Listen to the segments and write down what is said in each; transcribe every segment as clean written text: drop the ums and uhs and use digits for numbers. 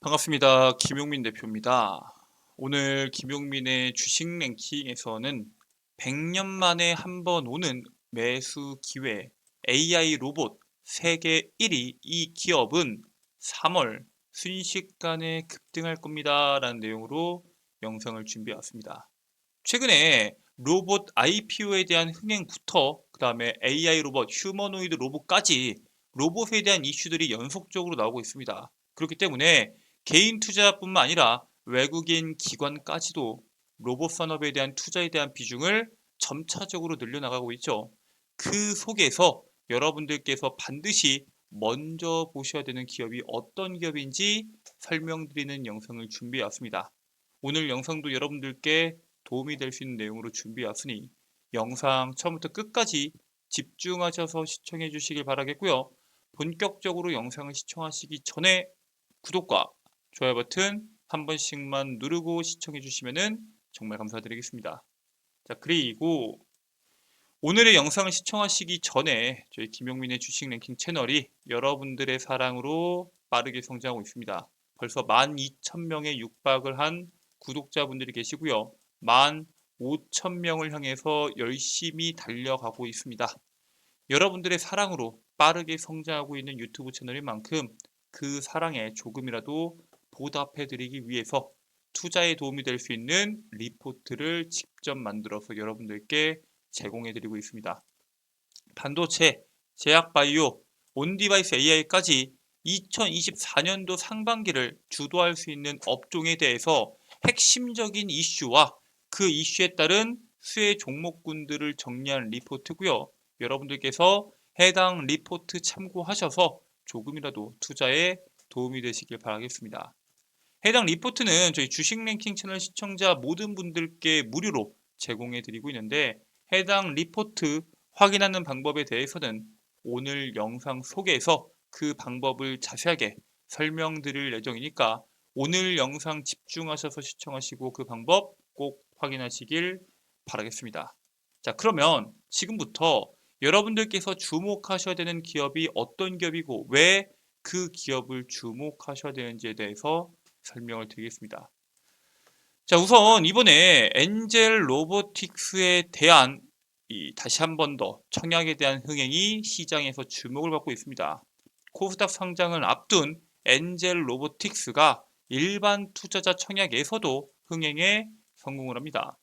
반갑습니다. 김용민 대표입니다. 오늘 김용민의 주식 랭킹에서는 100년 만에 한 번 오는 매수 기회 AI 로봇 세계 1위 이 기업은 3월 순식간에 급등할 겁니다. 라는 내용으로 영상을 준비해 왔습니다. 최근에 로봇 IPO에 대한 흥행부터 그 다음에 AI 로봇, 휴머노이드 로봇까지 로봇에 대한 이슈들이 연속적으로 나오고 있습니다. 그렇기 때문에 개인 투자뿐만 아니라 외국인 기관까지도 로봇 산업에 대한 투자에 대한 비중을 점차적으로 늘려나가고 있죠. 그 속에서 여러분들께서 반드시 먼저 보셔야 되는 기업이 어떤 기업인지 설명드리는 영상을 준비해 왔습니다. 오늘 영상도 여러분들께 도움이 될 수 있는 내용으로 준비해 왔으니 영상 처음부터 끝까지 집중하셔서 시청해 주시길 바라겠고요. 본격적으로 영상을 시청하시기 전에 구독과 좋아요 버튼 한 번씩만 누르고 시청해 주시면 정말 감사드리겠습니다. 자, 그리고 오늘의 영상을 시청하시기 전에 저희 김용민의 주식 랭킹 채널이 여러분들의 사랑으로 빠르게 성장하고 있습니다. 벌써 12,000명에 육박을 한 구독자분들이 계시고요. 15,000명을 향해서 열심히 달려가고 있습니다. 여러분들의 사랑으로 빠르게 성장하고 있는 유튜브 채널인 만큼 그 사랑에 조금이라도 보답해드리기 위해서 투자에 도움이 될 수 있는 리포트를 직접 만들어서 여러분들께 제공해드리고 있습니다. 반도체, 제약바이오, 온디바이스 AI까지 2024년도 상반기를 주도할 수 있는 업종에 대해서 핵심적인 이슈와 그 이슈에 따른 수혜 종목군들을 정리한 리포트고요. 여러분들께서 해당 리포트 참고하셔서 조금이라도 투자에 도움이 되시길 바라겠습니다. 해당 리포트는 저희 주식 랭킹 채널 시청자 모든 분들께 무료로 제공해 드리고 있는데 해당 리포트 확인하는 방법에 대해서는 오늘 영상 속에서 그 방법을 자세하게 설명드릴 예정이니까 오늘 영상 집중하셔서 시청하시고 그 방법 꼭 확인하시길 바라겠습니다. 자, 그러면 지금부터 여러분들께서 주목하셔야 되는 기업이 어떤 기업이고 왜 그 기업을 주목하셔야 되는지에 대해서 설명을 드리겠습니다. 자, 우선 이번에 엔젤 로보틱스에 대한 다시 한 번 더 청약에 대한 흥행이 시장에서 주목을 받고 있습니다. 코스닥 상장을 앞둔 엔젤 로보틱스가 일반 투자자 청약에서도 흥행에 성공을 합니다.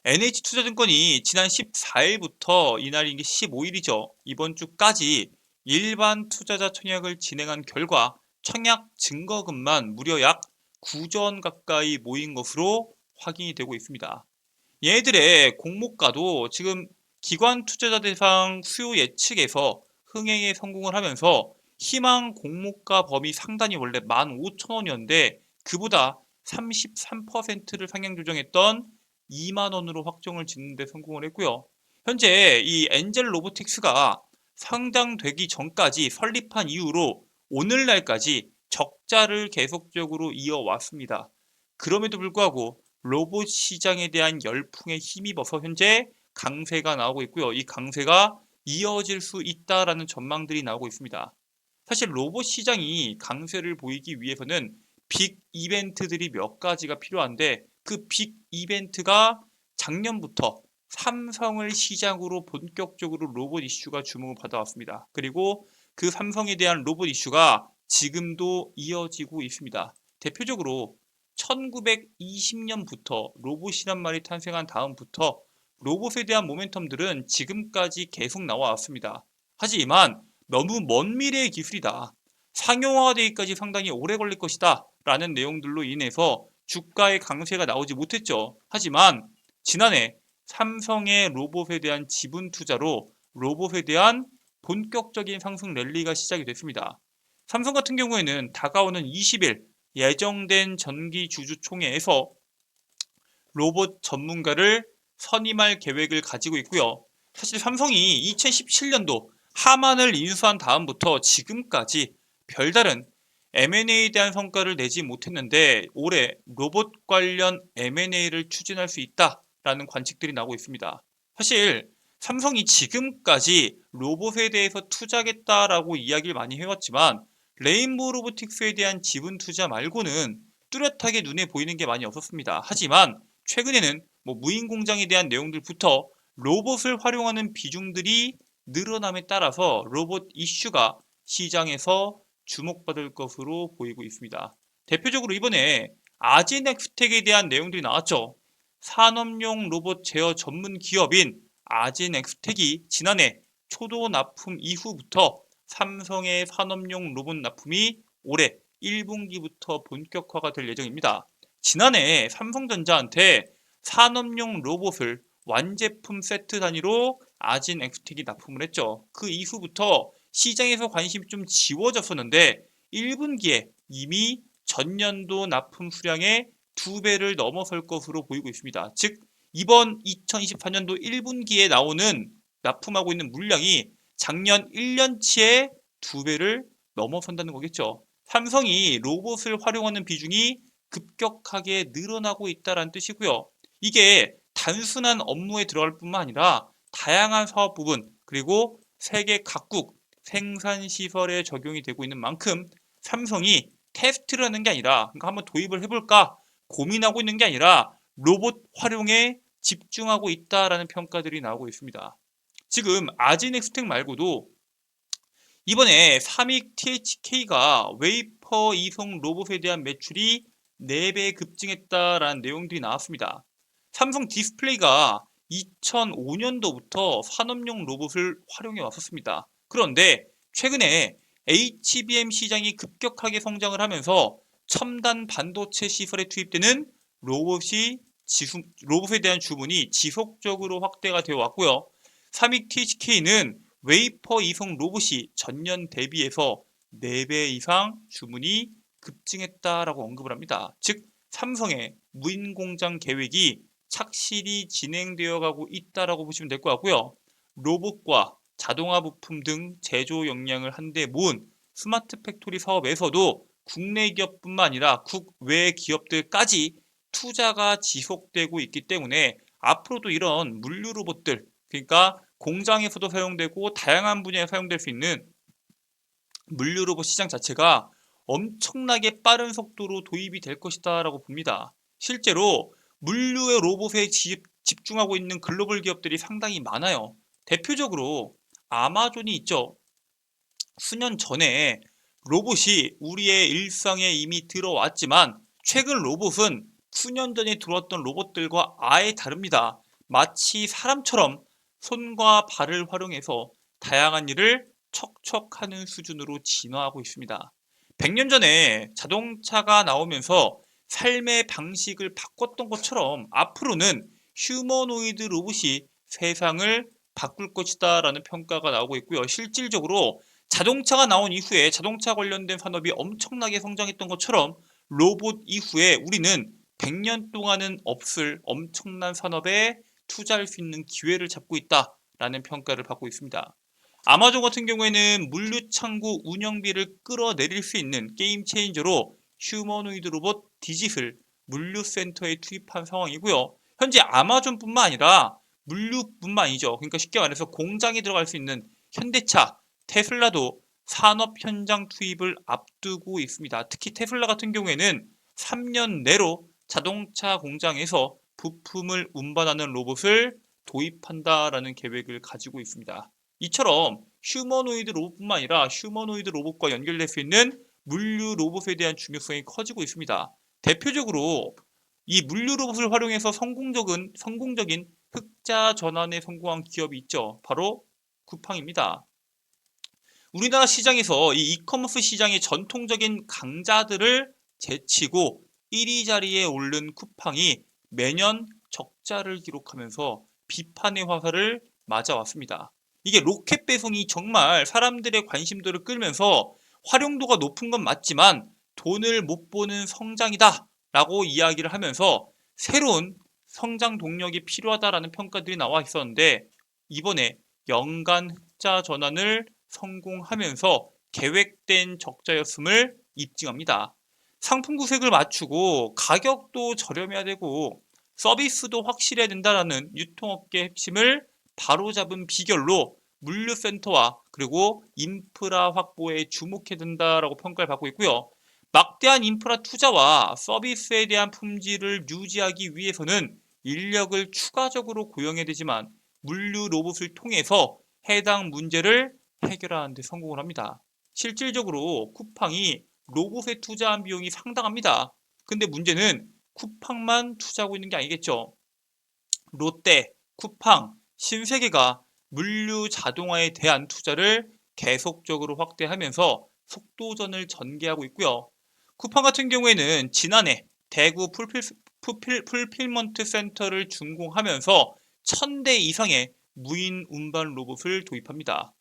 NH투자증권이 지난 14일부터 이날인 게 15일이죠. 이번 주까지 일반 투자자 청약을 진행한 결과 청약 증거금만 무려 약 9조 가까이 모인 것으로 확인이 되고 있습니다. 얘들의 공모가도 지금 기관 투자자 대상 수요 예측에서 흥행에 성공을 하면서 희망 공모가 범위 상단이 원래 15,000원이었는데 그보다 33%를 상향 조정했던 2만 원으로 확정을 짓는 데 성공을 했고요. 현재 이 엔젤 로보틱스가 상장되기 전까지 설립한 이후로 오늘날까지 적자를 계속적으로 이어왔습니다. 그럼에도 불구하고 로봇 시장에 대한 열풍에 힘입어서 현재 강세가 나오고 있고요. 이 강세가 이어질 수 있다라는 전망들이 나오고 있습니다. 사실 로봇 시장이 강세를 보이기 위해서는 빅 이벤트들이 몇 가지가 필요한데 그 빅 이벤트가 작년부터 삼성을 시작으로 본격적으로 로봇 이슈가 주목을 받아왔습니다. 그리고 그 삼성에 대한 로봇 이슈가 지금도 이어지고 있습니다. 대표적으로 1920년부터 로봇이란 말이 탄생한 다음부터 로봇에 대한 모멘텀들은 지금까지 계속 나와왔습니다. 하지만 너무 먼 미래의 기술이다. 상용화되기까지 상당히 오래 걸릴 것이다. 라는 내용들로 인해서 주가의 강세가 나오지 못했죠. 하지만 지난해 삼성의 로봇에 대한 지분 투자로 로봇에 대한 본격적인 상승 랠리가 시작이 됐습니다. 삼성 같은 경우에는 다가오는 20일 예정된 전기주주총회에서 로봇 전문가를 선임할 계획을 가지고 있고요. 사실 삼성이 2017년도 하만을 인수한 다음부터 지금까지 별다른 M&A에 대한 성과를 내지 못했는데 올해 로봇 관련 M&A를 추진할 수 있다라는 관측들이 나오고 있습니다. 사실 삼성이 지금까지 로봇에 대해서 투자하겠다라고 이야기를 많이 해왔지만 레인보우 로보틱스에 대한 지분 투자 말고는 뚜렷하게 눈에 보이는 게 많이 없었습니다. 하지만 최근에는 무인 공장에 대한 내용들부터 로봇을 활용하는 비중들이 늘어남에 따라서 로봇 이슈가 시장에서 주목받을 것으로 보이고 있습니다. 대표적으로 이번에 아진엑스텍에 대한 내용들이 나왔죠. 산업용 로봇 제어 전문 기업인 아진엑스텍이 지난해 초도 납품 이후부터 삼성의 산업용 로봇 납품이 올해 1분기부터 본격화가 될 예정입니다. 지난해 삼성전자한테 산업용 로봇을 완제품 세트 단위로 아진엑스텍이 납품을 했죠. 그 이후부터 시장에서 관심이 좀 지워졌었는데 1분기에 이미 전년도 납품 수량의 2배를 넘어설 것으로 보이고 있습니다. 즉 이번 2024년도 1분기에 나오는 납품하고 있는 물량이 작년 1년치의 2배를 넘어선다는 거겠죠. 삼성이 로봇을 활용하는 비중이 급격하게 늘어나고 있다는 뜻이고요. 이게 단순한 업무에 들어갈 뿐만 아니라 다양한 사업 부분 그리고 세계 각국 생산 시설에 적용이 되고 있는 만큼 삼성이 테스트를 하는 게 아니라 그러니까 한번 도입을 해볼까 고민하고 있는 게 아니라 로봇 활용에 집중하고 있다라는 평가들이 나오고 있습니다. 지금 아진엑스텍 말고도 이번에 삼익 THK가 웨이퍼 이송 로봇에 대한 매출이 4배 급증했다라는 내용들이 나왔습니다. 삼성 디스플레이가 2005년도부터 산업용 로봇을 활용해 왔었습니다. 그런데 최근에 HBM 시장이 급격하게 성장을 하면서 첨단 반도체 시설에 투입되는 로봇에 대한 주문이 지속적으로 확대가 되어 왔고요. 삼익 THK는 웨이퍼 이송 로봇이 전년 대비해서 4배 이상 주문이 급증했다라고 언급을 합니다. 즉 삼성의 무인 공장 계획이 착실히 진행되어 가고 있다라고 보시면 될 것 같고요. 로봇과 자동화 부품 등 제조 역량을 한데 모은 스마트 팩토리 사업에서도 국내 기업뿐만 아니라 국외 기업들까지 투자가 지속되고 있기 때문에 앞으로도 이런 물류 로봇들 그러니까 공장에서도 사용되고 다양한 분야에 사용될 수 있는 물류 로봇 시장 자체가 엄청나게 빠른 속도로 도입이 될 것이다 라고 봅니다. 실제로 물류의 로봇에 집중하고 있는 글로벌 기업들이 상당히 많아요. 대표적으로 아마존이 있죠. 수년 전에 로봇이 우리의 일상에 이미 들어왔지만 최근 로봇은 수년 전에 들어왔던 로봇들과 아예 다릅니다. 마치 사람처럼 손과 발을 활용해서 다양한 일을 척척하는 수준으로 진화하고 있습니다. 100년 전에 자동차가 나오면서 삶의 방식을 바꿨던 것처럼 앞으로는 휴머노이드 로봇이 세상을 바꿀 것이다 라는 평가가 나오고 있고요. 실질적으로 자동차가 나온 이후에 자동차 관련된 산업이 엄청나게 성장했던 것처럼 로봇 이후에 우리는 100년 동안은 없을 엄청난 산업에 투자할 수 있는 기회를 잡고 있다라는 평가를 받고 있습니다. 아마존 같은 경우에는 물류 창고 운영비를 끌어내릴 수 있는 게임 체인저로 휴머노이드 로봇 디짓을 물류센터에 투입한 상황이고요. 현재 아마존뿐만 아니라 물류뿐만 아니죠. 그러니까 쉽게 말해서 공장에 들어갈 수 있는 현대차, 테슬라도 산업 현장 투입을 앞두고 있습니다. 특히 테슬라 같은 경우에는 3년 내로 자동차 공장에서 부품을 운반하는 로봇을 도입한다라는 계획을 가지고 있습니다. 이처럼 휴머노이드 로봇뿐만 아니라 휴머노이드 로봇과 연결될 수 있는 물류 로봇에 대한 중요성이 커지고 있습니다. 대표적으로 이 물류 로봇을 활용해서 성공적인 흑자 전환에 성공한 기업이 있죠. 바로 쿠팡입니다. 우리나라 시장에서 이 이커머스 시장의 전통적인 강자들을 제치고 1위 자리에 오른 쿠팡이 매년 적자를 기록하면서 비판의 화살을 맞아왔습니다. 이게 로켓 배송이 정말 사람들의 관심도를 끌면서 활용도가 높은 건 맞지만 돈을 못 버는 성장이다 라고 이야기를 하면서 새로운 성장 동력이 필요하다라는 평가들이 나와 있었는데 이번에 연간 흑자 전환을 성공하면서 계획된 적자였음을 입증합니다. 상품 구색을 맞추고 가격도 저렴해야 되고 서비스도 확실해야 된다라는 유통업계 핵심을 바로잡은 비결로 물류센터와 그리고 인프라 확보에 주목해야 된다라고 평가를 받고 있고요. 막대한 인프라 투자와 서비스에 대한 품질을 유지하기 위해서는 인력을 추가적으로 고용해야 되지만 물류 로봇을 통해서 해당 문제를 해결하는 데 성공을 합니다. 실질적으로 쿠팡이 로봇에 투자한 비용이 상당합니다. 근데 문제는 쿠팡만 투자하고 있는 게 아니겠죠. 롯데, 쿠팡, 신세계가 물류 자동화에 대한 투자를 계속적으로 확대하면서 속도전을 전개하고 있고요. 쿠팡 같은 경우에는 지난해 대구 풀필먼트 센터를 준공하면서 1000대 이상의 무인 운반 로봇을 도입합니다.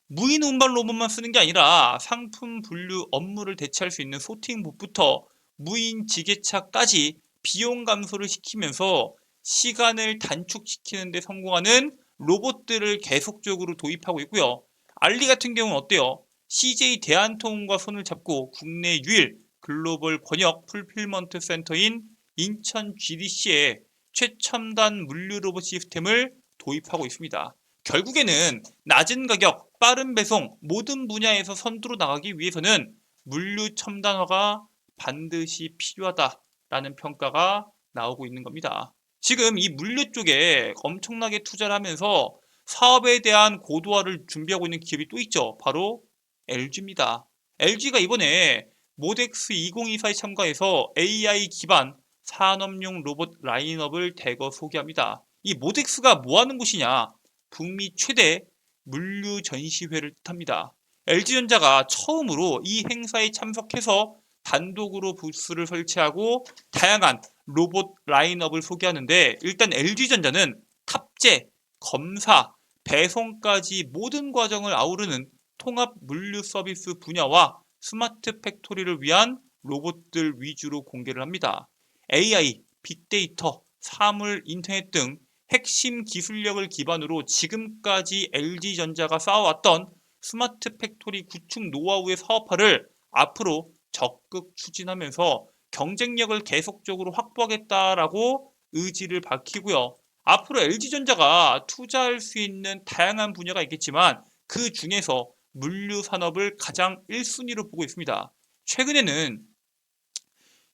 무인 운반 로봇만 쓰는 게 아니라 상품 분류 업무를 대체할 수 있는 소팅봇부터 무인 지게차까지 비용 감소를 시키면서 시간을 단축시키는 데 성공하는 로봇들을 계속적으로 도입하고 있고요. 알리 같은 경우는 어때요? CJ 대한통운과 손을 잡고 국내 유일 글로벌 번역 풀필먼트 센터인 인천 GDC에 최첨단 물류 로봇 시스템을 도입하고 있습니다. 결국에는 낮은 가격, 빠른 배송 모든 분야에서 선두로 나가기 위해서는 물류 첨단화가 반드시 필요하다라는 평가가 나오고 있는 겁니다. 지금 이 물류 쪽에 엄청나게 투자를 하면서 사업에 대한 고도화를 준비하고 있는 기업이 또 있죠. 바로 LG입니다. LG가 이번에 모덱스 2024에 참가해서 AI 기반 산업용 로봇 라인업을 대거 소개합니다. 이 모덱스가 뭐 하는 곳이냐? 북미 최대 물류 전시회를 뜻합니다. LG전자가 처음으로 이 행사에 참석해서 단독으로 부스를 설치하고 다양한 로봇 라인업을 소개하는데 일단 LG전자는 탑재, 검사, 배송까지 모든 과정을 아우르는 통합 물류 서비스 분야와 스마트 팩토리를 위한 로봇들 위주로 공개를 합니다. AI, 빅데이터, 사물 인터넷 등 핵심 기술력을 기반으로 지금까지 LG전자가 쌓아왔던 스마트 팩토리 구축 노하우의 사업화를 앞으로 적극 추진하면서 경쟁력을 계속적으로 확보하겠다라고 의지를 밝히고요. 앞으로 LG전자가 투자할 수 있는 다양한 분야가 있겠지만 그 중에서 물류 산업을 가장 1순위로 보고 있습니다. 최근에는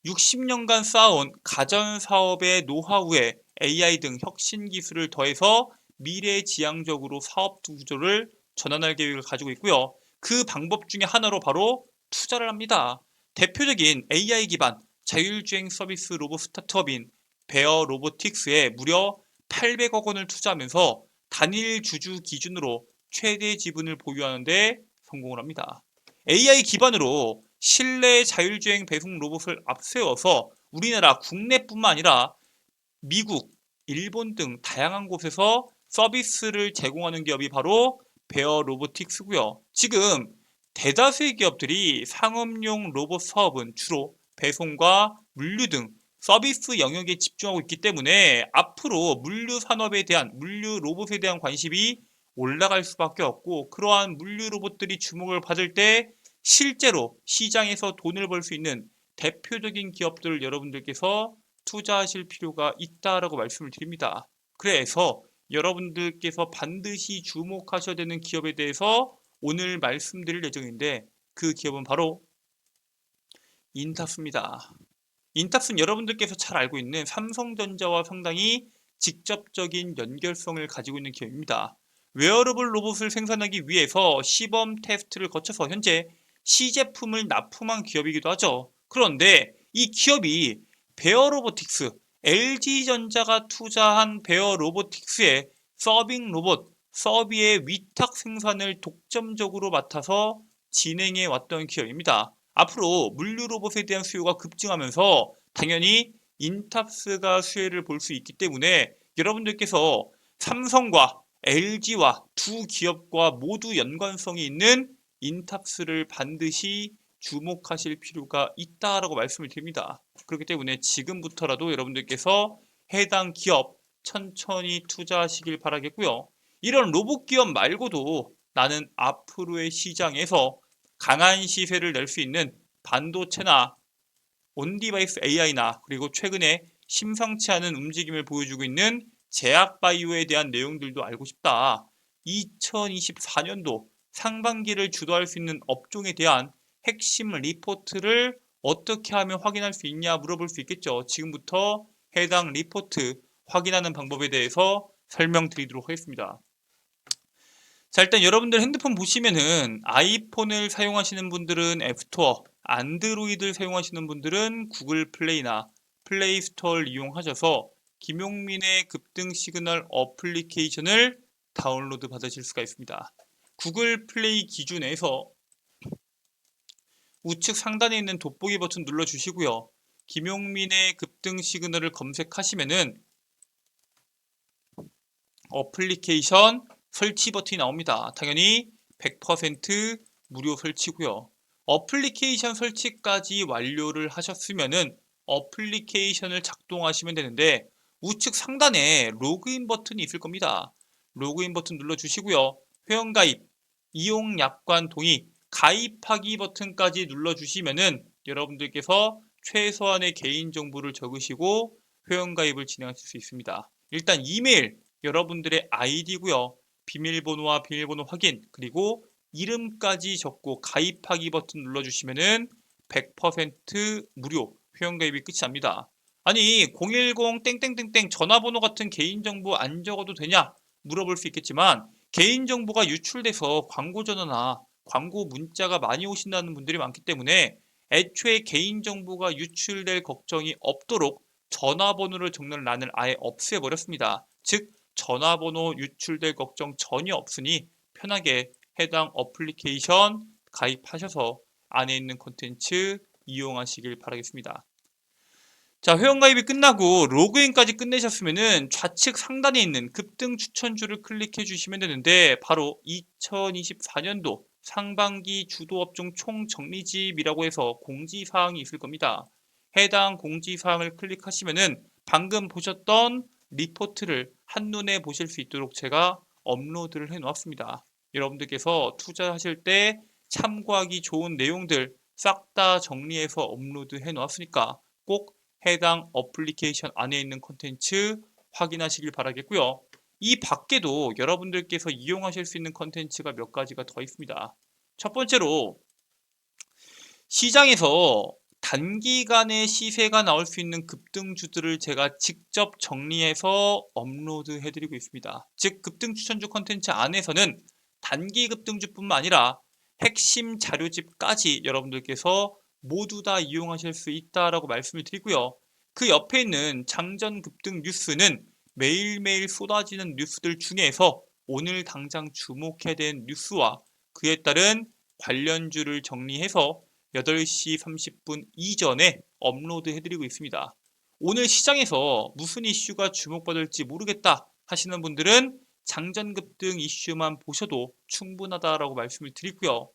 60년간 쌓아온 가전 사업의 노하우에 AI 등 혁신 기술을 더해서 미래지향적으로 사업 구조를 전환할 계획을 가지고 있고요. 그 방법 중에 하나로 바로 투자를 합니다. 대표적인 AI 기반 자율주행 서비스 로봇 스타트업인 베어 로보틱스에 무려 800억 원을 투자하면서 단일 주주 기준으로 최대 지분을 보유하는 데 성공을 합니다. AI 기반으로 실내 자율주행 배송 로봇을 앞세워서 우리나라 국내뿐만 아니라 미국, 일본 등 다양한 곳에서 서비스를 제공하는 기업이 바로 베어 로보틱스고요. 지금 대다수의 기업들이 상업용 로봇 사업은 주로 배송과 물류 등 서비스 영역에 집중하고 있기 때문에 앞으로 물류 산업에 대한 물류 로봇에 대한 관심이 올라갈 수밖에 없고 그러한 물류 로봇들이 주목을 받을 때 실제로 시장에서 돈을 벌 수 있는 대표적인 기업들을 여러분들께서 투자하실 필요가 있다라고 말씀을 드립니다. 그래서 여러분들께서 반드시 주목하셔야 되는 기업에 대해서 오늘 말씀드릴 예정인데 그 기업은 바로 인탑스입니다. 인탑스는 여러분들께서 잘 알고 있는 삼성전자와 상당히 직접적인 연결성을 가지고 있는 기업입니다. 웨어러블 로봇을 생산하기 위해서 시범 테스트를 거쳐서 현재 시제품을 납품한 기업이기도 하죠. 그런데 이 기업이 베어로보틱스, LG전자가 투자한 베어로보틱스의 서빙 로봇, 서비의 위탁 생산을 독점적으로 맡아서 진행해 왔던 기업입니다. 앞으로 물류 로봇에 대한 수요가 급증하면서 당연히 인탑스가 수혜를 볼 수 있기 때문에 여러분들께서 삼성과 LG와 두 기업과 모두 연관성이 있는 인탑스를 반드시 주목하실 필요가 있다라고 말씀을 드립니다. 그렇기 때문에 지금부터라도 여러분들께서 해당 기업 천천히 투자하시길 바라겠고요. 이런 로봇 기업 말고도 나는 앞으로의 시장에서 강한 시세를 낼 수 있는 반도체나 온디바이스 AI나 그리고 최근에 심상치 않은 움직임을 보여주고 있는 제약바이오에 대한 내용들도 알고 싶다. 2024년도 상반기를 주도할 수 있는 업종에 대한 핵심 리포트를 어떻게 하면 확인할 수 있냐 물어볼 수 있겠죠. 지금부터 해당 리포트 확인하는 방법에 대해서 설명드리도록 하겠습니다. 자, 일단 여러분들 핸드폰 보시면은 아이폰을 사용하시는 분들은 앱스토어, 안드로이드를 사용하시는 분들은 구글 플레이나 플레이 스토어를 이용하셔서 김용민의 급등 시그널 어플리케이션을 다운로드 받으실 수가 있습니다. 구글 플레이 기준에서 우측 상단에 있는 돋보기 버튼 눌러주시고요. 김용민의 급등 시그널을 검색하시면은 어플리케이션 설치 버튼이 나옵니다. 당연히 100% 무료 설치고요. 어플리케이션 설치까지 완료를 하셨으면은 어플리케이션을 작동하시면 되는데 우측 상단에 로그인 버튼이 있을 겁니다. 로그인 버튼 눌러주시고요. 회원가입, 이용 약관 동의, 가입하기 버튼까지 눌러주시면은 여러분들께서 최소한의 개인정보를 적으시고 회원가입을 진행하실 수 있습니다. 일단 이메일, 여러분들의 아이디고요. 비밀번호와 비밀번호 확인, 그리고 이름까지 적고 가입하기 버튼 눌러주시면은 100% 무료 회원가입이 끝이 납니다. 아니 010 땡땡땡땡 전화번호 같은 개인정보 안 적어도 되냐 물어볼 수 있겠지만 개인정보가 유출돼서 광고 전화나 광고 문자가 많이 오신다는 분들이 많기 때문에 애초에 개인정보가 유출될 걱정이 없도록 전화번호를 적는 란을 아예 없애버렸습니다. 즉 전화번호 유출될 걱정 전혀 없으니 편하게 해당 어플리케이션 가입하셔서 안에 있는 콘텐츠 이용하시길 바라겠습니다. 자, 회원가입이 끝나고 로그인까지 끝내셨으면은 좌측 상단에 있는 급등 추천주를 클릭해 주시면 되는데 바로 2024년도 상반기 주도업종 총정리집이라고 해서 공지사항이 있을 겁니다. 해당 공지사항을 클릭하시면은 방금 보셨던 리포트를 한눈에 보실 수 있도록 제가 업로드를 해 놓았습니다. 여러분들께서 투자하실 때 참고하기 좋은 내용들 싹 다 정리해서 업로드 해 놓았으니까 꼭 해당 어플리케이션 안에 있는 콘텐츠 확인하시길 바라겠고요. 이 밖에도 여러분들께서 이용하실 수 있는 콘텐츠가 몇 가지가 더 있습니다. 첫 번째로 시장에서 단기간에 시세가 나올 수 있는 급등주들을 제가 직접 정리해서 업로드 해드리고 있습니다. 즉 급등 추천주 콘텐츠 안에서는 단기 급등주뿐만 아니라 핵심 자료집까지 여러분들께서 모두 다 이용하실 수 있다라고 말씀을 드리고요. 그 옆에 있는 장전 급등 뉴스는 매일매일 쏟아지는 뉴스들 중에서 오늘 당장 주목해야 되는 뉴스와 그에 따른 관련주를 정리해서 8시 30분 이전에 업로드 해드리고 있습니다. 오늘 시장에서 무슨 이슈가 주목받을지 모르겠다 하시는 분들은 장전급등 이슈만 보셔도 충분하다라고 말씀을 드리고요.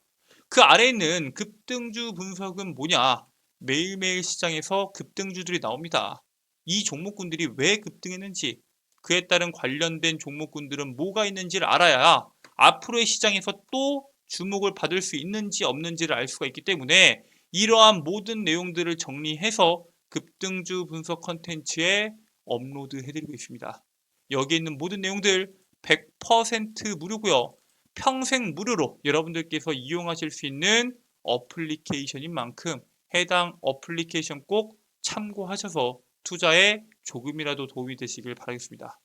그 아래에 있는 급등주 분석은 뭐냐? 매일매일 시장에서 급등주들이 나옵니다. 이 종목군들이 왜 급등했는지, 그에 따른 관련된 종목군들은 뭐가 있는지를 알아야 앞으로의 시장에서 또 주목을 받을 수 있는지 없는지를 알 수가 있기 때문에 이러한 모든 내용들을 정리해서 급등주 분석 컨텐츠에 업로드 해드리고 있습니다. 여기 있는 모든 내용들 100% 무료고요. 평생 무료로 여러분들께서 이용하실 수 있는 어플리케이션인 만큼 해당 어플리케이션 꼭 참고하셔서 투자에 조금이라도 도움이 되시길 바라겠습니다.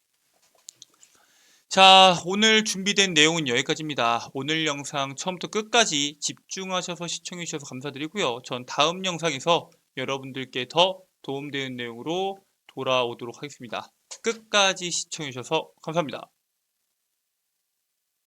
자, 오늘 준비된 내용은 여기까지입니다. 오늘 영상 처음부터 끝까지 집중하셔서 시청해 주셔서 감사드리고요. 전 다음 영상에서 여러분들께 더 도움되는 내용으로 돌아오도록 하겠습니다. 끝까지 시청해 주셔서 감사합니다.